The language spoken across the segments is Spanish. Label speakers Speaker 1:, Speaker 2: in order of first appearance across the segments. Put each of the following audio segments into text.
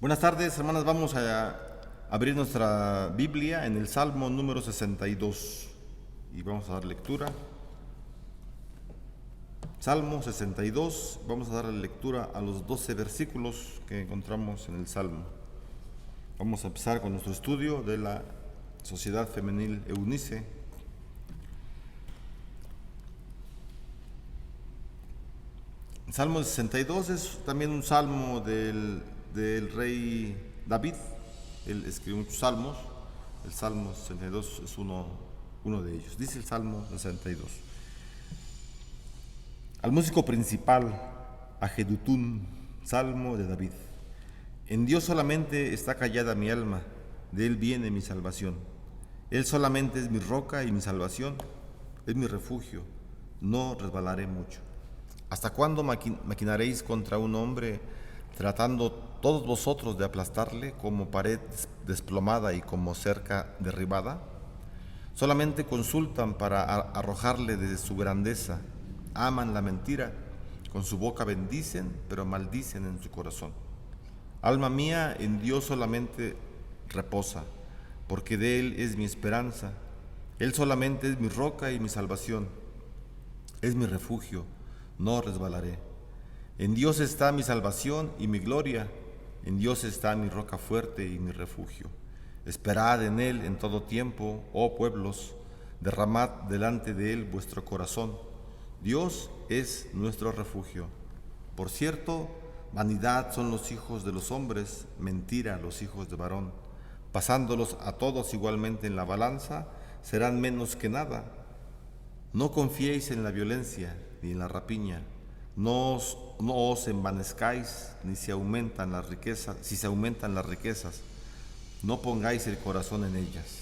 Speaker 1: Buenas tardes, hermanas. Vamos a abrir nuestra Biblia en el Salmo número 62 y vamos a dar lectura. Salmo 62, vamos a dar lectura a los 12 versículos que encontramos en el Salmo. Vamos a empezar con nuestro estudio de la Sociedad Femenil Eunice. El Salmo 62 es también un salmo del rey David. Él escribió muchos salmos. El Salmo 62 es uno de ellos. Dice el Salmo 62: Al músico principal, a Jedutún, salmo de David. En Dios solamente está callada mi alma, de Él viene mi salvación. Él solamente es mi roca y mi salvación, es mi refugio, no resbalaré mucho. ¿Hasta cuándo maquinaréis contra un hombre, tratando todos vosotros de aplastarle como pared desplomada y como cerca derribada? Solamente consultan para arrojarle desde su grandeza. Aman la mentira, con su boca bendicen, pero maldicen en su corazón. Alma mía, en Dios solamente reposa, porque de Él es mi esperanza. Él solamente es mi roca y mi salvación, es mi refugio, no resbalaré. En Dios está mi salvación y mi gloria, en Dios está mi roca fuerte y mi refugio. Esperad en Él en todo tiempo, oh pueblos, derramad delante de Él vuestro corazón. Dios es nuestro refugio. Por cierto, vanidad son los hijos de los hombres, mentira los hijos de varón. Pasándolos a todos igualmente en la balanza, serán menos que nada. No confiéis en la violencia ni en la rapiña. No os envanezcáis ni si se aumentan las riquezas. No pongáis el corazón en ellas.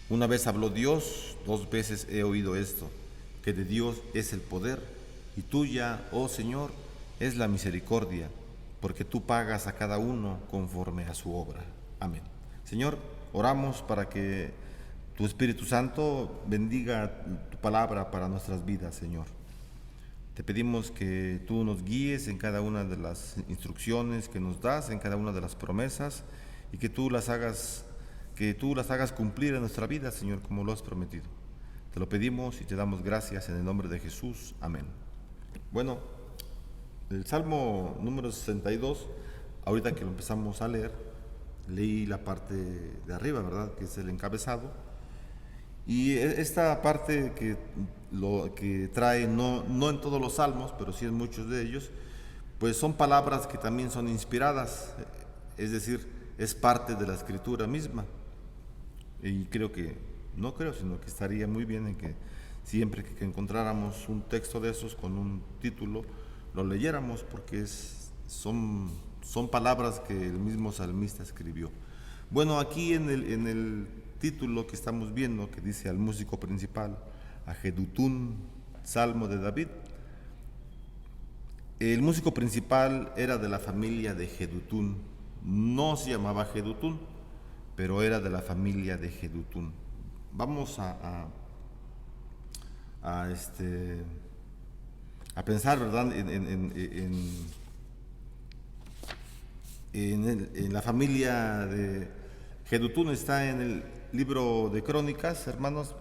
Speaker 1: Una vez habló Dios, 2 veces he oído esto, que de Dios es el poder, y tuya, oh Señor, es la misericordia, porque tú pagas a cada uno conforme a su obra. Amén. Señor, oramos para que tu Espíritu Santo bendiga tu palabra para nuestras vidas, Señor. Te pedimos que tú nos guíes en cada una de las instrucciones que nos das, en cada una de las promesas, y que tú las hagas cumplir en nuestra vida, Señor, como lo has prometido. Te lo pedimos y te damos gracias en el nombre de Jesús. Amén. Bueno, el Salmo número 62, ahorita que lo empezamos a leer, leí la parte de arriba, ¿verdad?, que es el encabezado. Y esta parte que trae, no en todos los salmos, pero sí en muchos de ellos, pues son palabras que también son inspiradas, es decir, es parte de la escritura misma. Y sino que estaría muy bien en que siempre que encontráramos un texto de esos con un título, lo leyéramos, porque son palabras que el mismo salmista escribió. Bueno, aquí en el título que estamos viendo, que dice al músico principal, a Jedutún, salmo de David. El músico principal era de la familia de Jedutún. No se llamaba Jedutún, pero era de la familia de Jedutún. Vamos a pensar, ¿verdad?, en la familia de Jedutún. Está en el libro de Crónicas, hermanos.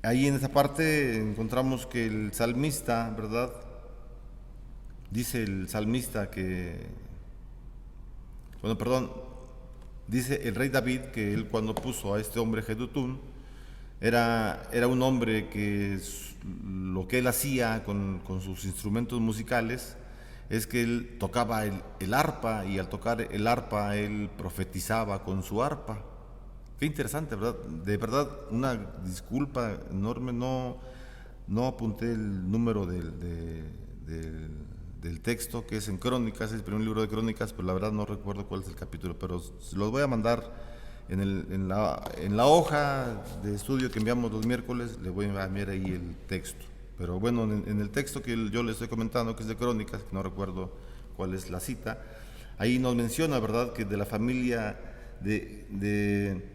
Speaker 1: Ahí en esa parte encontramos que el salmista, ¿verdad?, dice el salmista dice el rey David que él, cuando puso a este hombre Jedutún, era un hombre que lo que él hacía con sus instrumentos musicales es que él tocaba el arpa, y al tocar el arpa él profetizaba con su arpa. Qué interesante, ¿verdad? De verdad, una disculpa enorme, no apunté el número del texto, que es en Crónicas, es el primer libro de Crónicas, pero la verdad no recuerdo cuál es el capítulo, pero se los voy a mandar en la hoja de estudio que enviamos los miércoles. Le voy a enviar ahí el texto. Pero bueno, en el texto que yo le estoy comentando, que es de Crónicas, que no recuerdo cuál es la cita, ahí nos menciona, ¿verdad?, que de la familia de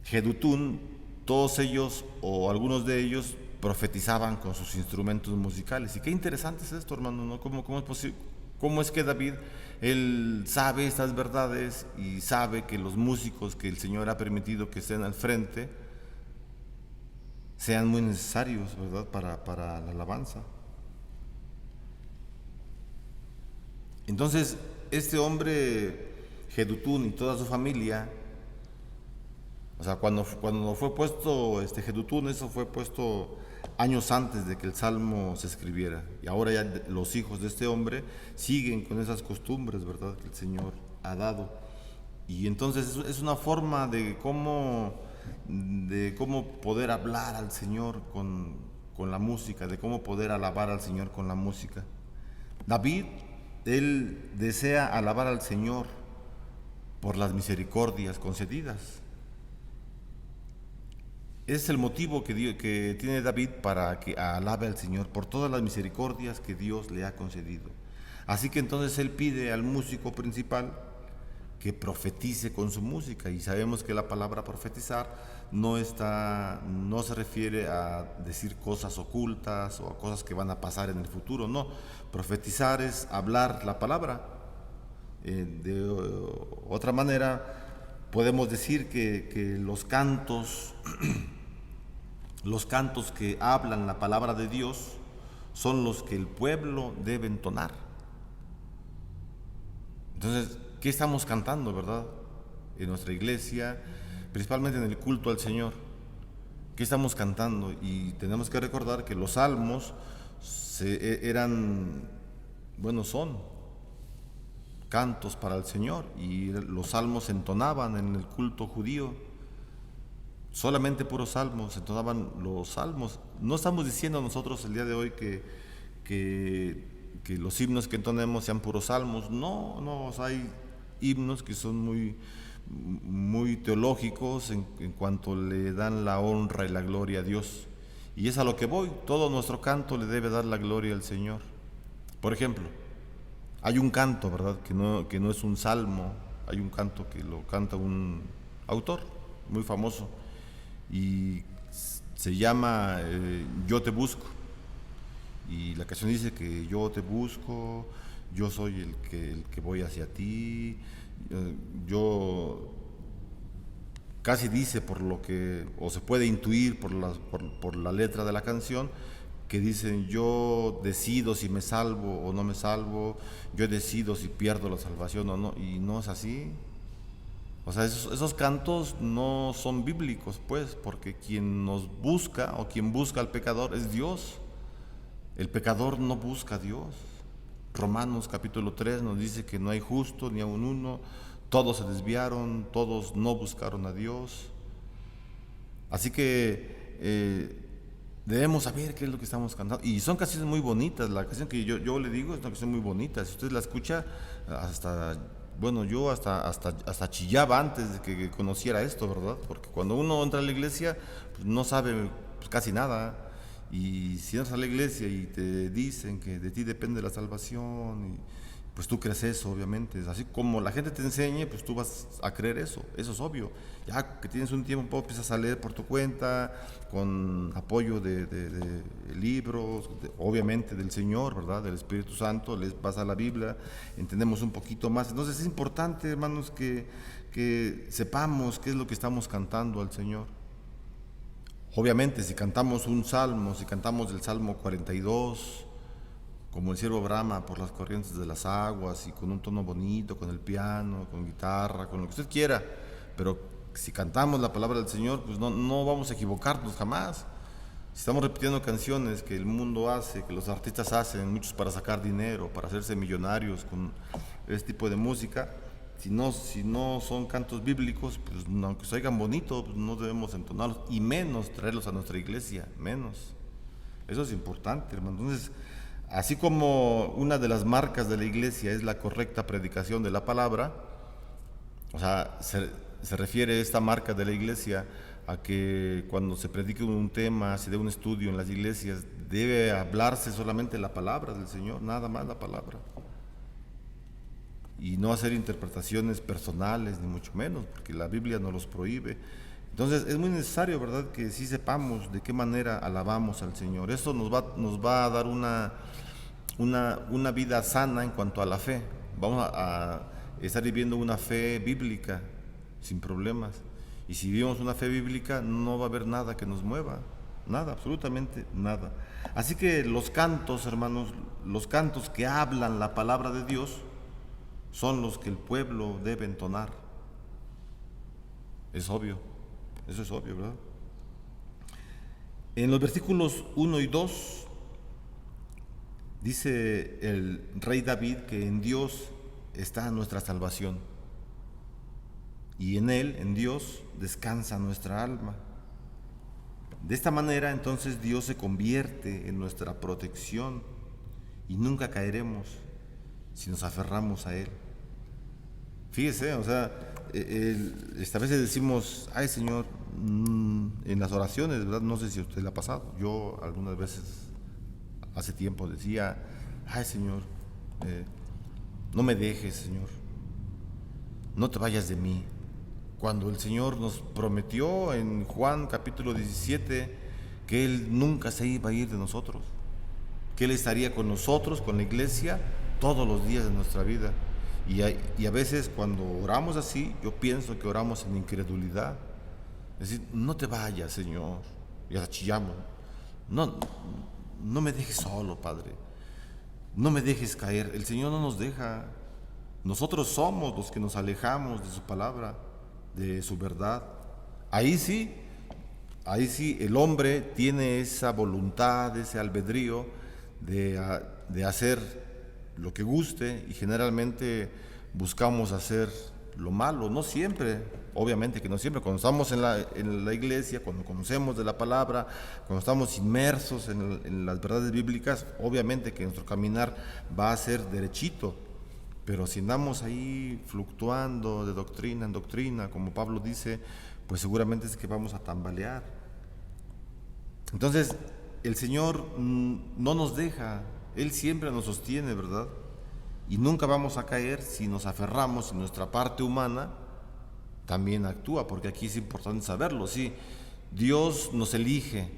Speaker 1: Jedutún, todos ellos o algunos de ellos profetizaban con sus instrumentos musicales. Y qué interesante es esto, hermano, ¿no? ¿Cómo es posible? ¿Cómo es que David él sabe estas verdades y sabe que los músicos que el Señor ha permitido que estén al frente sean muy necesarios, ¿verdad?, para la alabanza. Entonces, este hombre, Jedutún, y toda su familia, o sea, cuando fue puesto Jedutún, eso fue puesto años antes de que el Salmo se escribiera. Y ahora ya los hijos de este hombre siguen con esas costumbres, ¿verdad?, que el Señor ha dado. Y entonces es una forma de cómo poder hablar al Señor con la música, de cómo poder alabar al Señor con la música. David, él desea alabar al Señor por las misericordias concedidas. Es el motivo que tiene David para que alabe al Señor por todas las misericordias que Dios le ha concedido. Así que entonces él pide al músico principal que profetice con su música, y sabemos que la palabra profetizar no se refiere a decir cosas ocultas o a cosas que van a pasar en el futuro, no. Profetizar es hablar la palabra. De otra manera, podemos decir que los cantos que hablan la palabra de Dios son los que el pueblo debe entonar. Entonces, ¿qué estamos cantando, verdad? En nuestra iglesia, principalmente en el culto al Señor. ¿Qué estamos cantando? Y tenemos que recordar que los salmos son cantos para el Señor, y los salmos se entonaban en el culto judío. Solamente puros salmos, se entonaban los salmos. No estamos diciendo nosotros el día de hoy que los himnos que entonemos sean puros salmos. No, hay himnos que son muy, muy teológicos en cuanto le dan la honra y la gloria a Dios. Y es a lo que voy. Todo nuestro canto le debe dar la gloria al Señor. Por ejemplo, hay un canto, ¿verdad?, que no es un salmo. Hay un canto que lo canta un autor muy famoso y se llama Yo te busco. Y la canción dice que yo te busco, yo soy el que voy hacia ti. Yo casi dice, por lo que, o se puede intuir por la letra de la canción, que dicen: yo decido si me salvo o no me salvo, yo decido si pierdo la salvación o no. Y no es así. O sea, esos cantos no son bíblicos, pues, porque quien nos busca o quien busca al pecador es Dios. El pecador no busca a Dios. Romanos capítulo 3 nos dice que no hay justo ni aun uno, todos se desviaron, todos no buscaron a Dios. Así que debemos saber qué es lo que estamos cantando. Y son canciones muy bonitas. La canción que yo le digo es una canción muy bonita. Si usted la escucha, yo hasta chillaba antes de que conociera esto, ¿verdad? Porque cuando uno entra a la iglesia, pues no sabe casi nada. Y si entras a la iglesia y te dicen que de ti depende la salvación, pues tú crees eso, obviamente. Así como la gente te enseñe, pues tú vas a creer eso es obvio. Ya que tienes un tiempo, empiezas a leer por tu cuenta, con apoyo de libros, obviamente del Señor, ¿verdad?, del Espíritu Santo, vas a la Biblia, entendemos un poquito más. Entonces es importante, hermanos, que sepamos qué es lo que estamos cantando al Señor. Obviamente, si cantamos un salmo, si cantamos el Salmo 42, como el siervo brama por las corrientes de las aguas, y con un tono bonito, con el piano, con guitarra, con lo que usted quiera, pero si cantamos la palabra del Señor, pues no vamos a equivocarnos jamás. Si estamos repitiendo canciones que el mundo hace, que los artistas hacen, muchos para sacar dinero, para hacerse millonarios con este tipo de música, si no son cantos bíblicos, pues aunque se oigan bonitos, pues no debemos entonarlos, y menos traerlos a nuestra iglesia, menos. Eso es importante, hermano. Entonces, así como una de las marcas de la iglesia es la correcta predicación de la palabra, o sea, se refiere esta marca de la iglesia a que cuando se predique un tema, se dé un estudio en las iglesias, debe hablarse solamente la palabra del Señor, nada más la palabra. Y no hacer interpretaciones personales, ni mucho menos, porque la Biblia nos los prohíbe. Entonces es muy necesario, ¿verdad?, que sí sepamos de qué manera alabamos al Señor. Eso nos va a dar una vida sana en cuanto a la fe. vamos a estar viviendo una fe bíblica sin problemas. Y si vivimos una fe bíblica, no va a haber nada que nos mueva, nada, absolutamente nada. Así que los cantos, hermanos, los cantos que hablan la palabra de Dios son los que el pueblo debe entonar. Es obvio, eso es obvio, ¿verdad? En los versículos 1 y 2 dice el rey David que en Dios está nuestra salvación y en Él, en Dios, descansa nuestra alma. De esta manera entonces Dios se convierte en nuestra protección y nunca caeremos si nos aferramos a Él. Fíjese, o sea, a veces decimos, ay Señor, en las oraciones, ¿verdad? No sé si a usted le ha pasado. Yo algunas veces, hace tiempo, decía, ay Señor, no me dejes, Señor, no te vayas de mí. Cuando el Señor nos prometió en Juan capítulo 17 que Él nunca se iba a ir de nosotros, que Él estaría con nosotros, con la iglesia, todos los días de nuestra vida. Y a veces cuando oramos así, yo pienso que oramos en incredulidad. Es decir, no te vayas, Señor. Y hasta chillamos. No me dejes solo, Padre. No me dejes caer. El Señor no nos deja. Nosotros somos los que nos alejamos de su palabra, de su verdad. Ahí sí el hombre tiene esa voluntad, ese albedrío de hacer lo que guste, y generalmente buscamos hacer lo malo, no siempre, obviamente que no siempre. Cuando estamos en la iglesia, cuando conocemos de la palabra, cuando estamos inmersos en las verdades bíblicas, obviamente que nuestro caminar va a ser derechito. Pero si andamos ahí fluctuando de doctrina en doctrina, como Pablo dice, pues seguramente es que vamos a tambalear. Entonces, el Señor no nos deja, Él siempre nos sostiene, ¿verdad? Y nunca vamos a caer si nos aferramos, y nuestra parte humana también actúa, porque aquí es importante saberlo, sí. Dios nos elige,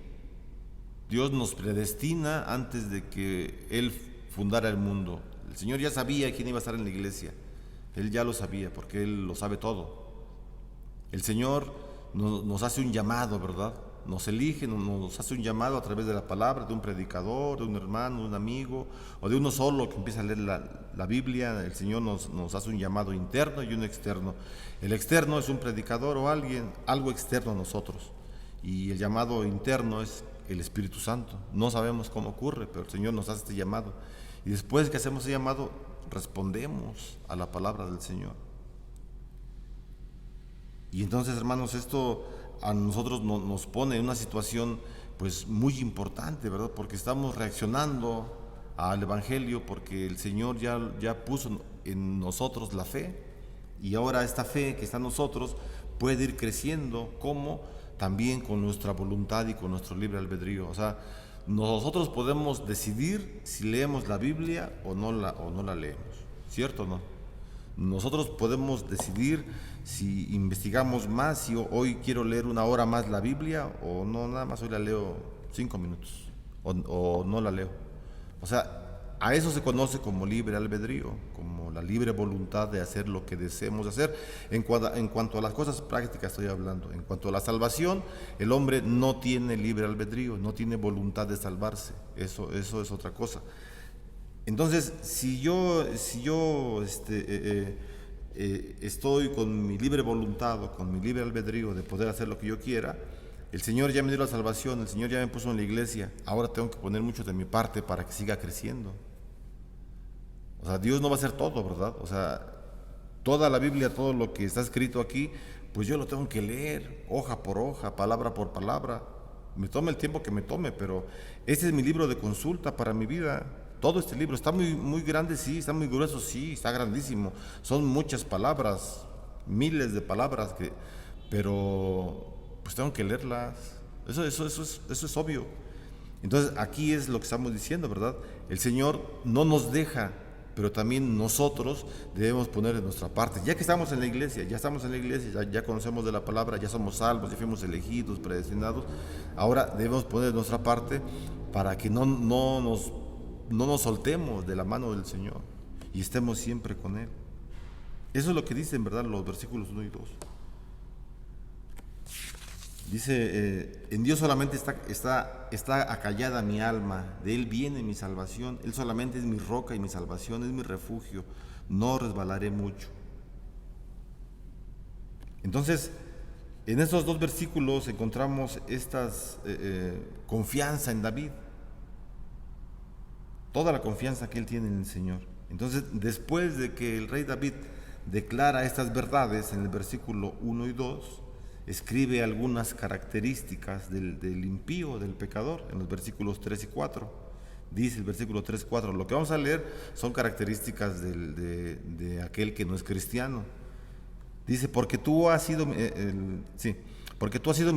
Speaker 1: Dios nos predestina antes de que Él fundara el mundo. El Señor ya sabía quién iba a estar en la iglesia, Él ya lo sabía, porque Él lo sabe todo. El Señor nos hace un llamado, ¿verdad? Nos elige, nos hace un llamado a través de la palabra, de un predicador, de un hermano, de un amigo, o de uno solo que empieza a leer la Biblia. El Señor nos hace un llamado interno y uno externo. El externo es un predicador o algo externo a nosotros. Y el llamado interno es el Espíritu Santo. No sabemos cómo ocurre, pero el Señor nos hace este llamado. Y después que hacemos ese llamado, respondemos a la palabra del Señor. Y entonces, hermanos, esto a nosotros nos pone en una situación pues muy importante, ¿verdad? Porque estamos reaccionando al Evangelio, porque el Señor ya puso en nosotros la fe, y ahora esta fe que está en nosotros puede ir creciendo, como también con nuestra voluntad y con nuestro libre albedrío. O sea, nosotros podemos decidir si leemos la Biblia o no la leemos, ¿cierto o no? Nosotros podemos decidir si investigamos más, si hoy quiero leer una hora más la Biblia, o no, nada más hoy la leo 5 minutos, o no la leo. O sea, a eso se conoce como libre albedrío, como la libre voluntad de hacer lo que deseemos hacer. En cuanto a las cosas prácticas estoy hablando. En cuanto a la salvación, el hombre no tiene libre albedrío, no tiene voluntad de salvarse. Eso es otra cosa. Entonces, si yo estoy con mi libre voluntad o con mi libre albedrío de poder hacer lo que yo quiera, el Señor ya me dio la salvación, el Señor ya me puso en la iglesia, ahora tengo que poner mucho de mi parte para que siga creciendo. O sea, Dios no va a hacer todo, ¿verdad? O sea, toda la Biblia, todo lo que está escrito aquí, pues yo lo tengo que leer, hoja por hoja, palabra por palabra. Me tome el tiempo que me tome, pero este es mi libro de consulta para mi vida. Todo este libro está muy grande, sí, está muy grueso, sí, está grandísimo. Son muchas palabras, miles de palabras, pero pues tengo que leerlas. Eso es obvio. Entonces aquí es lo que estamos diciendo, ¿verdad? El Señor no nos deja, pero también nosotros debemos poner de nuestra parte. Ya que estamos en la iglesia, ya conocemos de la palabra, ya somos salvos, ya fuimos elegidos, predestinados, ahora debemos poner de nuestra parte para que no nos soltemos de la mano del Señor. y estemos siempre con Él. Eso es lo que dicen, ¿verdad?, los versículos 1 y 2. Dice, en Dios solamente está acallada mi alma, de Él viene mi salvación, Él solamente es mi roca y mi salvación, es mi refugio, no resbalaré mucho. Entonces, en estos dos versículos encontramos esta confianza en David, toda la confianza que él tiene en el Señor. Entonces, después de que el rey David declara estas verdades en el versículo 1 y 2, escribe algunas características del impío, del pecador, en los versículos 3 y 4. Dice el versículo 3 y 4, lo que vamos a leer son características de aquel que no es cristiano. Dice, porque tú has sido mi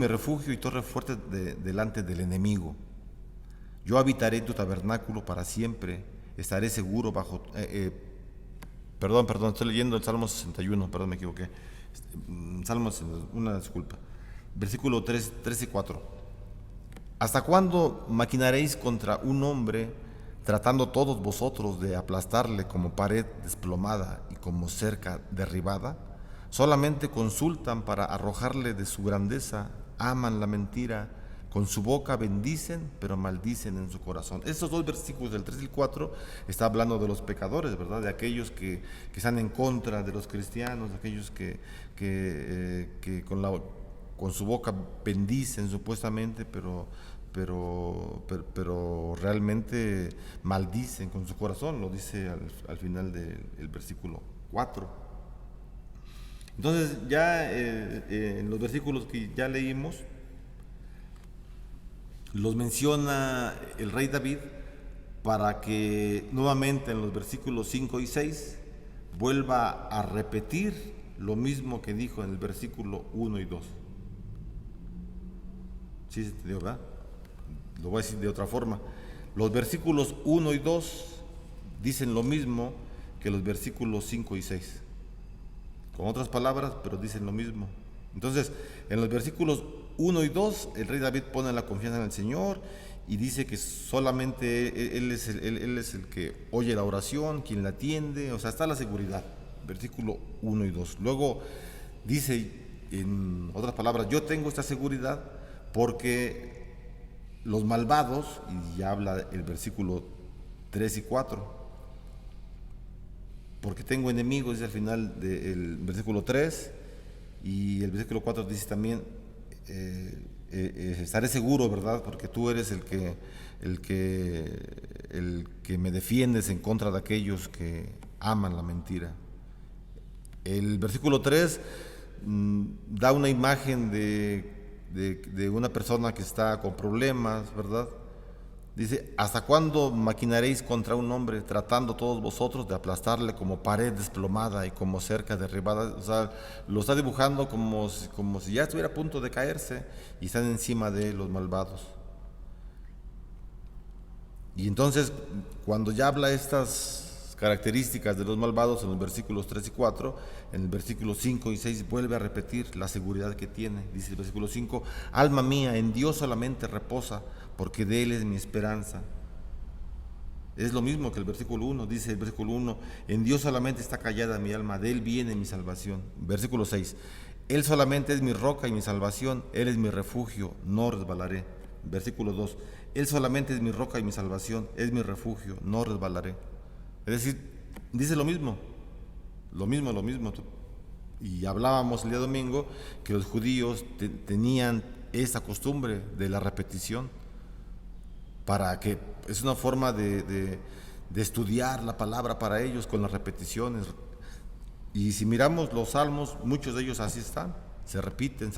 Speaker 1: refugio y torre fuerte delante del enemigo. Yo habitaré en tu tabernáculo para siempre, estaré seguro bajo... Perdón, estoy leyendo el Salmo 61, perdón, me equivoqué. Salmos, una disculpa. Versículo 3 y 4. ¿Hasta cuándo maquinaréis contra un hombre, tratando todos vosotros de aplastarle como pared desplomada y como cerca derribada? Solamente consultan para arrojarle de su grandeza, aman la mentira, con su boca bendicen, pero maldicen en su corazón. Estos dos versículos del 3 y el 4 está hablando de los pecadores, ¿verdad? De aquellos que están en contra de los cristianos, de aquellos que con su boca bendicen supuestamente, pero realmente maldicen con su corazón, lo dice al final del versículo 4. Entonces ya en los versículos que ya leímos, los menciona el rey David para que nuevamente en los versículos 5 y 6 vuelva a repetir lo mismo que dijo en el versículo 1 y 2. ¿Sí se entendió, verdad? Lo voy a decir de otra forma. Los versículos 1 y 2 dicen lo mismo que los versículos 5 y 6. Con otras palabras, pero dicen lo mismo. Entonces, en los versículos 1 y 2, el rey David pone la confianza en el Señor y dice que solamente Él es el que oye la oración, quien la atiende, o sea, está la seguridad. Versículo 1 y 2. Luego dice, en otras palabras, yo tengo esta seguridad porque los malvados, y ya habla el versículo 3 y 4, porque tengo enemigos, dice al final del versículo 3, y el versículo 4 dice también, estaré seguro, ¿verdad? Porque tú eres el que me defiendes en contra de aquellos que aman la mentira. El versículo 3 da una imagen de una persona que está con problemas, ¿verdad? Dice, ¿hasta cuándo maquinaréis contra un hombre, tratando todos vosotros de aplastarle como pared desplomada y como cerca derribada? O sea, lo está dibujando como si ya estuviera a punto de caerse y están encima de los malvados. Y entonces, cuando ya habla estas características de los malvados en los versículos 3 y 4, en el versículo 5 y 6 vuelve a repetir la seguridad que tiene. Dice el versículo 5, alma mía, en Dios solamente reposa, porque de Él es mi esperanza. Es lo mismo que el versículo 1, dice el versículo 1, en Dios solamente está callada mi alma, de Él viene mi salvación. Versículo 6, Él solamente es mi roca y mi salvación, Él es mi refugio, no resbalaré. Versículo 2, Él solamente es mi roca y mi salvación, es mi refugio, no resbalaré. Es decir, dice lo mismo. Y hablábamos el día domingo que los judíos tenían esa costumbre de la repetición, para que es una forma de estudiar la palabra para ellos con las repeticiones. Y si miramos los salmos, muchos de ellos así están, se repiten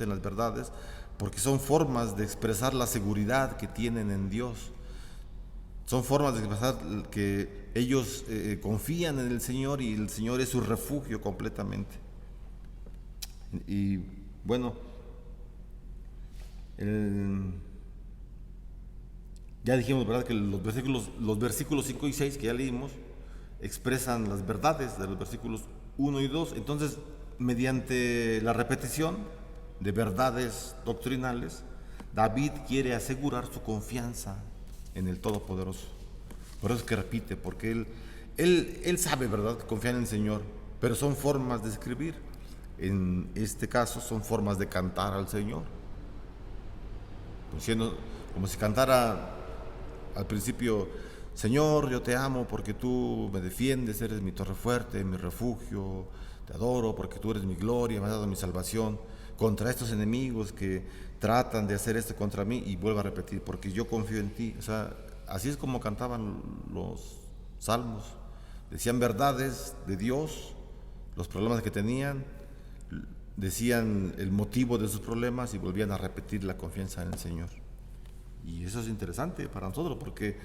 Speaker 1: las verdades, porque son formas de expresar la seguridad que tienen en Dios. Son formas de expresar que ellos confían en el Señor y el Señor es su refugio completamente. Y bueno, ya dijimos, ¿verdad?, que los versículos 5 y 6 que ya leímos expresan las verdades de los versículos 1 y 2. Entonces, mediante la repetición de verdades doctrinales, David quiere asegurar su confianza en el Todopoderoso. Por eso es que repite, porque Él sabe, ¿verdad?, confiar en el Señor, pero son formas de escribir. En este caso son formas de cantar al Señor, diciendo, como si cantara al principio: Señor, yo te amo porque tú me defiendes, eres mi torre fuerte, mi refugio, te adoro porque tú eres mi gloria, me has dado mi salvación, contra estos enemigos que tratan de hacer esto contra mí, y vuelvo a repetir, porque yo confío en ti. O sea, así es como cantaban los salmos, decían verdades de Dios, los problemas que tenían, decían el motivo de sus problemas y volvían a repetir la confianza en el Señor. Y eso es interesante para nosotros, porque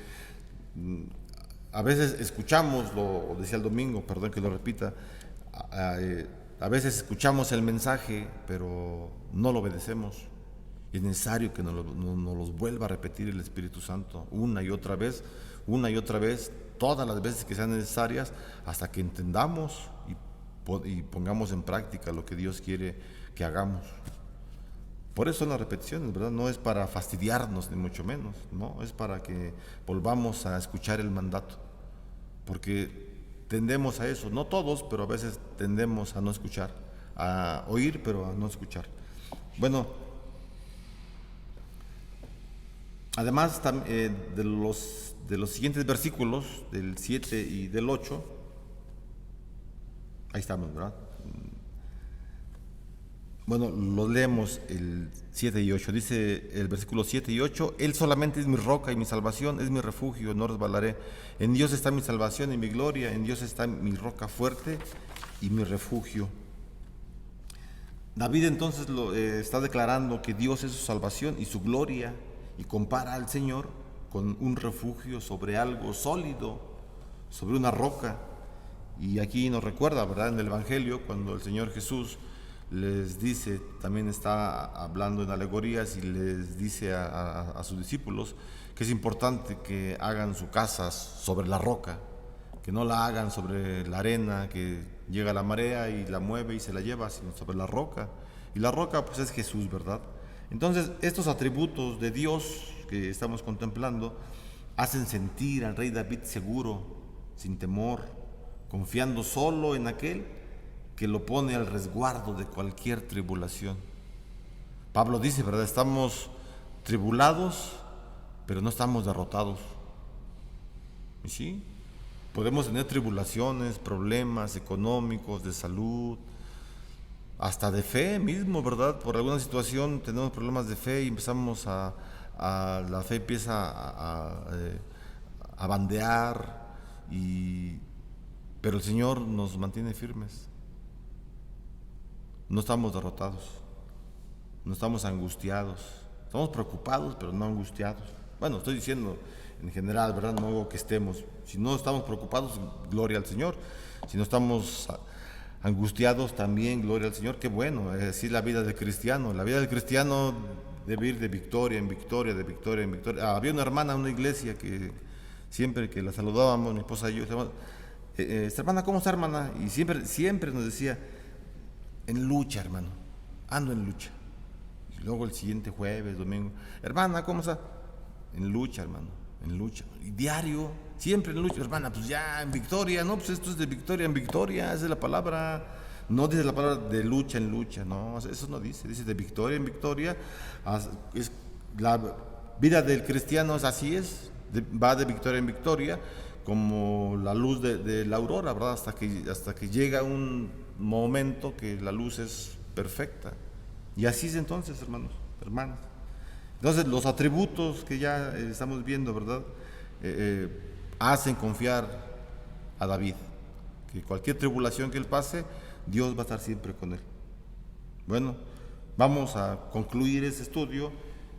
Speaker 1: a veces escuchamos, lo decía el domingo, perdón que lo repita, a veces escuchamos el mensaje, pero no lo obedecemos. Y es necesario que nos los vuelva a repetir el Espíritu Santo una y otra vez, todas las veces que sean necesarias, hasta que entendamos y pongamos en práctica lo que Dios quiere que hagamos. Por eso son las repeticiones, ¿verdad? No es para fastidiarnos, ni mucho menos, no, es para que volvamos a escuchar el mandato, porque tendemos a eso, no todos, pero a veces tendemos a no escuchar, a oír, pero a no escuchar. Bueno, además de los siguientes versículos, del 7 y del 8, ahí estamos, ¿verdad? Bueno, los leemos el 7 y 8. Dice el versículo 7 y 8: Él solamente es mi roca y mi salvación, es mi refugio, no resbalaré. En Dios está mi salvación y mi gloria, en Dios está mi roca fuerte y mi refugio. David entonces está declarando que Dios es su salvación y su gloria, y compara al Señor con un refugio sobre algo sólido, sobre una roca. Y aquí nos recuerda, ¿verdad?, en el Evangelio, cuando el Señor Jesús les dice, también está hablando en alegorías, y les dice a sus discípulos que es importante que hagan su casa sobre la roca, que no la hagan sobre la arena, que llega la marea y la mueve y se la lleva, sino sobre la roca. Y la roca pues es Jesús, ¿verdad? Entonces estos atributos de Dios que estamos contemplando hacen sentir al rey David seguro, sin temor, confiando solo en aquel que lo pone al resguardo de cualquier tribulación. Pablo dice, ¿verdad?, estamos tribulados, pero no estamos derrotados. ¿Y sí? Podemos tener tribulaciones, problemas económicos, de salud, hasta de fe mismo, ¿verdad? Por alguna situación tenemos problemas de fe y empezamos la fe empieza a bandear, pero el Señor nos mantiene firmes. No estamos derrotados, no estamos angustiados, estamos preocupados, pero no angustiados. Bueno, estoy diciendo en general, ¿verdad? No digo que estemos. Si no estamos preocupados, gloria al Señor. Si no estamos angustiados, también gloria al Señor. Qué bueno, es decir, la vida del cristiano. La vida del cristiano debe ir de victoria en victoria, de victoria en victoria. Había una hermana en una iglesia que siempre que la saludábamos, mi esposa y yo, esta hermana, ¿cómo está, hermana? Y siempre nos decía: en lucha, hermano, ando en lucha. Y luego el siguiente jueves, domingo: hermana, ¿cómo está? En lucha, hermano, en lucha. Y diario, siempre en lucha. Hermana, pues ya en victoria, no, pues esto es de victoria en victoria, esa es la palabra. No dice la palabra de lucha en lucha, no, eso no dice de victoria en victoria. La vida del cristiano es así, va de victoria en victoria, como la luz de la aurora, ¿verdad? Hasta que llega un momento que la luz es perfecta. Y así es entonces, hermanos, hermanas. Entonces los atributos que ya estamos viendo, ¿verdad?, hacen confiar a David, que cualquier tribulación que él pase, Dios va a estar siempre con él. Bueno, vamos a concluir este estudio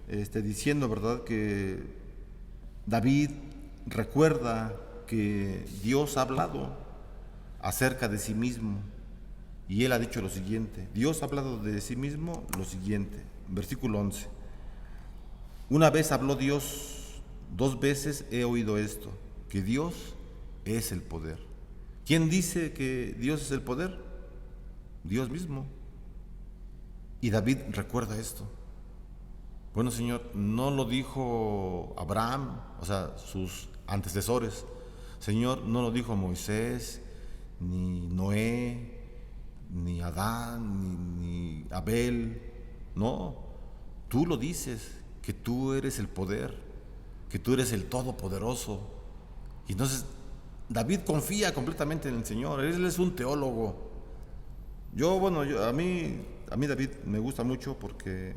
Speaker 1: diciendo, ¿verdad?, que David recuerda que Dios ha hablado acerca de sí mismo, y él ha dicho lo siguiente. Dios ha hablado de sí mismo lo siguiente, versículo 11: una vez habló Dios, 2 veces he oído esto, que Dios es el poder. ¿Quién dice que Dios es el poder? Dios mismo. Y David recuerda esto. Bueno, Señor, no lo dijo Abraham, o sea, sus antecesores, Señor, no lo dijo Moisés, ni Noé, ni Adán, ni Abel. No, tú lo dices, que tú eres el poder, que tú eres el Todopoderoso. Y entonces David confía completamente en el Señor. Él es un teólogo. A mí David me gusta mucho porque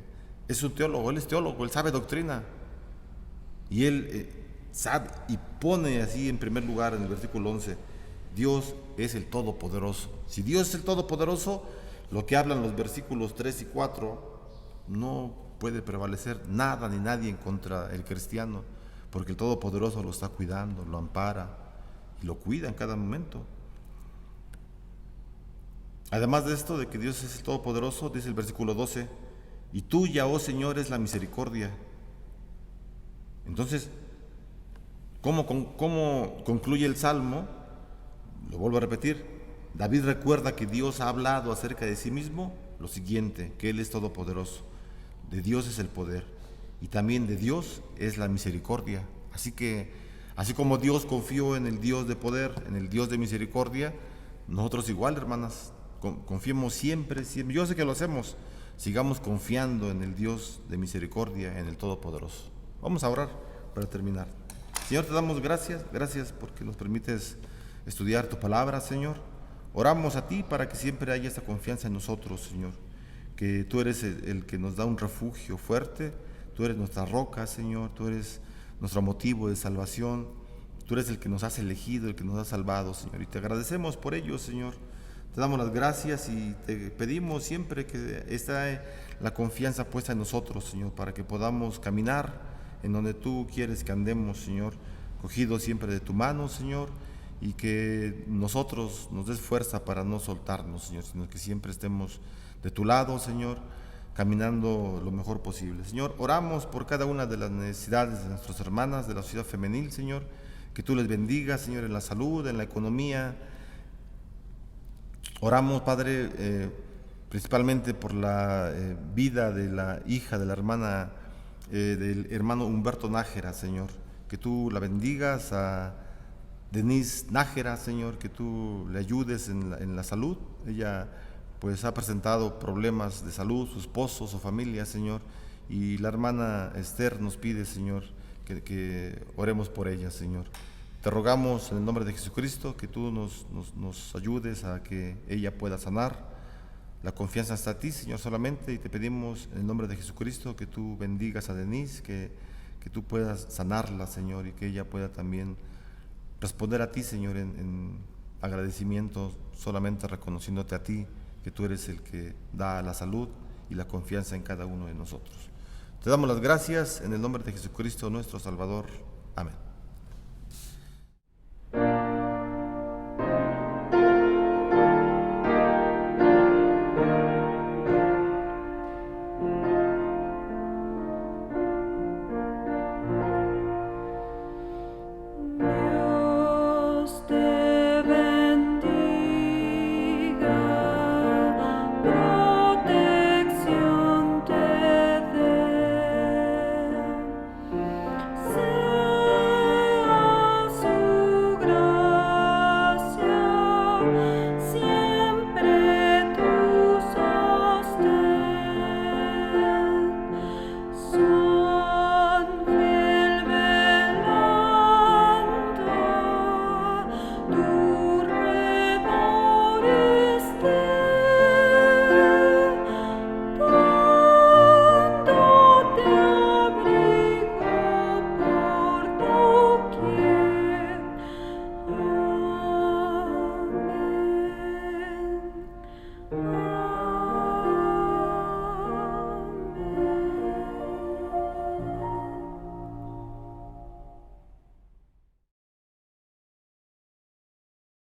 Speaker 1: es un teólogo. Él es teólogo, él sabe doctrina. Y él sabe y pone así en primer lugar en el versículo 11, Dios es el Todopoderoso. Si Dios es el Todopoderoso, lo que hablan los versículos 3 y 4 no puede prevalecer nada ni nadie en contra el cristiano, porque el Todopoderoso lo está cuidando, lo ampara y lo cuida en cada momento. Además de esto, de que Dios es el Todopoderoso, dice el versículo 12, y tuya, oh Señor, es la misericordia. Entonces, ¿cómo concluye el Salmo? Lo vuelvo a repetir. David recuerda que Dios ha hablado acerca de sí mismo lo siguiente, que Él es todopoderoso. De Dios es el poder y también de Dios es la misericordia. Así que, así como Dios confió en el Dios de poder, en el Dios de misericordia, nosotros igual, hermanas, confiemos siempre. Yo sé que lo hacemos. Sigamos confiando en el Dios de misericordia, en el Todopoderoso. Vamos a orar para terminar. Señor, te damos gracias porque nos permites estudiar tu palabra, Señor. Oramos a ti para que siempre haya esta confianza en nosotros, Señor, que tú eres el que nos da un refugio fuerte, tú eres nuestra roca, Señor, tú eres nuestro motivo de salvación, tú eres el que nos has elegido, el que nos has salvado, Señor, y te agradecemos por ello, Señor. Te damos las gracias y te pedimos siempre que esté la confianza puesta en nosotros, Señor, para que podamos caminar en donde tú quieres que andemos, Señor, cogidos siempre de tu mano, Señor, y que nosotros nos des fuerza para no soltarnos, Señor, sino que siempre estemos de tu lado, Señor, caminando lo mejor posible. Señor, oramos por cada una de las necesidades de nuestras hermanas de la sociedad femenil, Señor, que tú les bendigas, Señor, en la salud, en la economía. Oramos, Padre, principalmente por la vida de la hija de la hermana, del hermano Humberto Nájera, Señor, que tú la bendigas, a Denise Nájera, Señor, que tú le ayudes en la salud. Ella pues ha presentado problemas de salud, su esposo, su familia, Señor, y la hermana Esther nos pide, Señor, que oremos por ella, Señor. Te rogamos en el nombre de Jesucristo que tú nos ayudes a que ella pueda sanar. La confianza está a ti, Señor, solamente, y te pedimos en el nombre de Jesucristo que tú bendigas a Denise, que tú puedas sanarla, Señor, y que ella pueda también responder a ti, Señor, en agradecimiento, solamente reconociéndote a ti, que tú eres el que da la salud y la confianza en cada uno de nosotros. Te damos las gracias en el nombre de Jesucristo, nuestro Salvador. Amén.